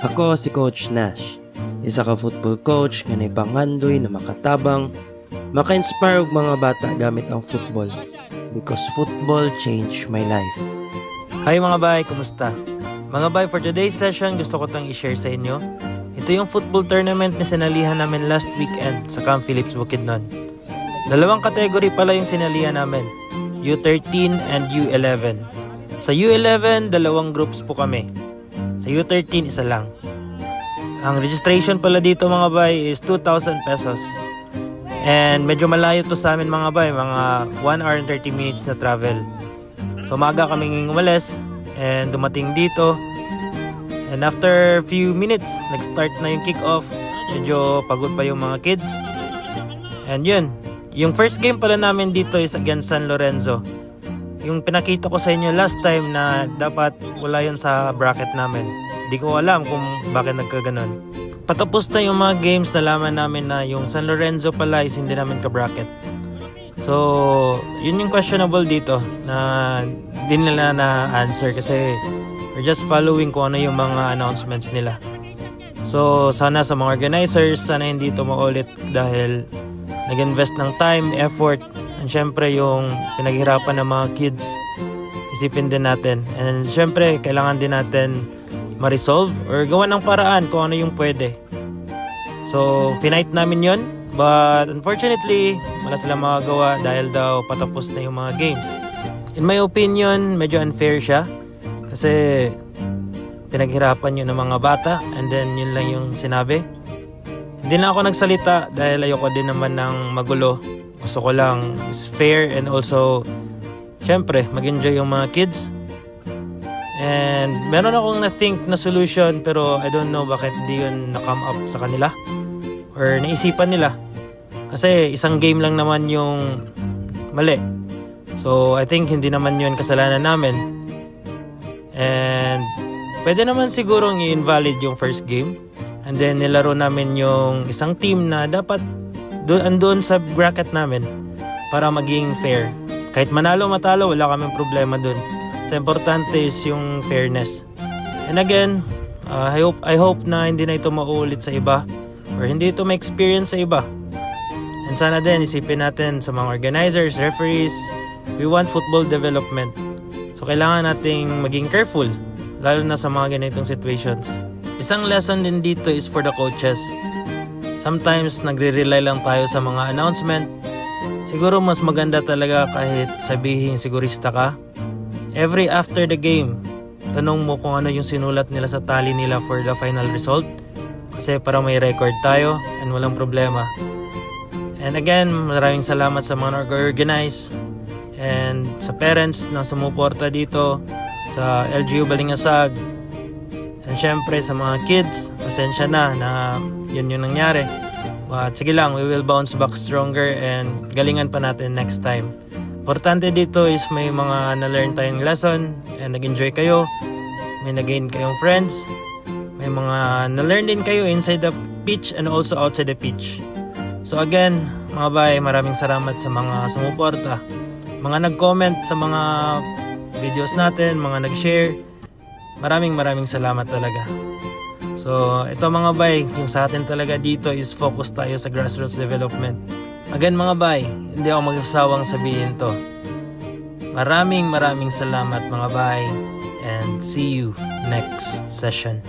Ako si Coach Nash, isa ka football coach nga naipanghandoy na makatabang, maka-inspire og mga bata gamit ang football because football changed my life. Hi mga bay, kumusta? Mga bay, for today's session gusto ko tang i-share sa inyo. Ito yung football tournament na sinalihan namin last weekend sa Camp Phillips, Bukidnon. Dalawang kategory pala yung sinalihan namin, U13 and U11. Sa U11, dalawang groups po kami. Sa U13, isa lang. Ang registration pala dito mga bay is 2,000 pesos. And medyo malayo to sa amin mga bay, mga 1 hour and 30 minutes na travel. So maaga kaming umalis and dumating dito. And after few minutes, nag-start na yung kick-off. Medyo pagod pa yung mga kids. And yun, yung first game pala namin dito is against San Lorenzo. Yung pinakita ko sa inyo last time na dapat wala yun sa bracket namin. Hindi ko alam kung bakit nagkaganon. Patapos na yung mga games, nalaman namin na yung San Lorenzo pala is hindi namin ka-bracket. So, yun yung questionable dito na hindi nila na-answer kasi we're just following kung ano yung mga announcements nila. So, sana sa mga organizers, sana hindi ito maulit dahil nag-invest ng time, effort, and syempre yung pinaghirapan ng mga kids, isipin din natin. And syempre, kailangan din natin ma-resolve or gawa ng paraan kung ano yung pwede. So, finite namin yun. But unfortunately, wala silang magagawa dahil daw patapos na yung mga games. In my opinion, medyo unfair siya. Kasi pinaghirapan yun ng mga bata and then yun lang yung sinabi. Hindi na ako nagsalita dahil ayoko din naman ng magulo. Gusto ko lang is fair and also syempre mag-enjoy yung mga kids. And meron akong na-think na solution pero I don't know bakit hindi yun na-come up sa kanila or naisipan nila. Kasi isang game lang naman yung mali. So I think hindi naman yun kasalanan namin. And pwede naman sigurong i-invalid yung first game. And then nilaro namin yung isang team na dapat andun sa bracket namin para maging fair. Kahit manalo matalo, wala kaming problema dun. Sa importante is yung fairness. And again, I hope na hindi na ito mauulit sa iba or hindi ito ma-experience sa iba. And sana din isipin natin sa mga organizers, referees, we want football development. So kailangan nating maging careful lalo na sa mga ganitong situations. Isang lesson din dito is for the coaches. Sometimes nagre-rely lang tayo sa mga announcement. Siguro mas maganda talaga kahit sabihin sigurista ka. Every after the game, tanong mo kung ano yung sinulat nila sa tally nila for the final result. Kasi para may record tayo and walang problema. And again, maraming salamat sa mga nag-organize and sa parents na sumuporta dito sa LGU Balingasag. And syempre sa mga kids, pasensya na yun yung nangyari. But sige lang, we will bounce back stronger and galingan pa natin next time. Importante dito is may mga na-learn tayong lesson and nag-enjoy kayo. May nag-gain kayong friends. May mga na-learn din kayo inside the pitch and also outside the pitch. So again, mga bay, maraming salamat sa mga sumuporta. Mga nag-comment sa mga videos natin, mga nag-share. Maraming salamat talaga. So ito mga bay, yung sa atin talaga dito is focus tayo sa grassroots development. Again mga bay, hindi ako magsasawang sabihin to. Maraming salamat mga bay and see you next session.